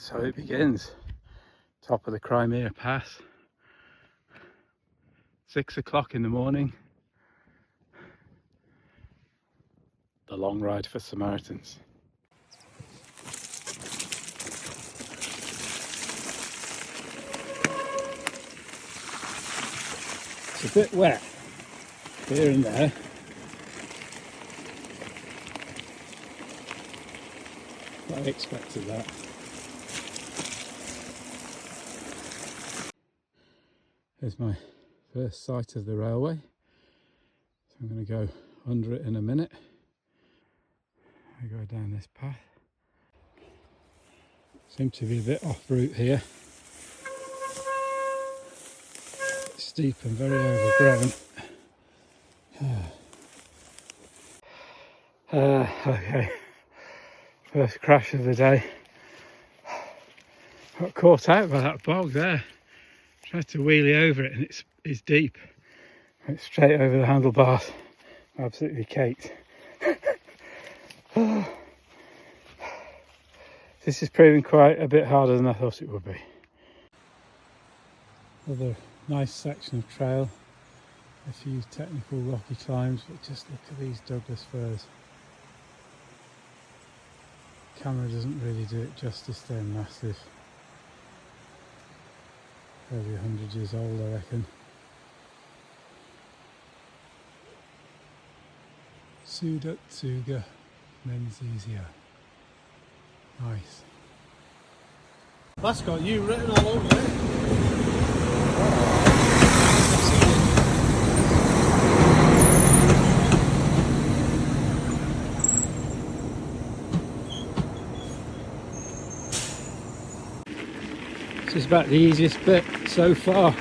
So it begins. Top of the Crimea Pass. 6 o'clock in the morning. The long ride for Samaritans. It's a bit wet here and there. I expected that. Here's my first sight of the railway. So I'm going to go under it in a minute. I go down this path. Seems to be a bit off route here. It's steep and very overgrown. Okay, first crash of the day. Got caught out by that bog there. Tried to wheelie over it and it's deep. Went straight over the handlebars. Absolutely caked. This is proving quite a bit harder than I thought it would be. Another nice section of trail. A few technical rocky climbs, but just look at these Douglas firs. Camera doesn't really do it justice, they're massive. Probably 100 years old, I reckon. Sudatsuga Menzizia. Nice. That's got you written all over it. This is about the easiest bit so far.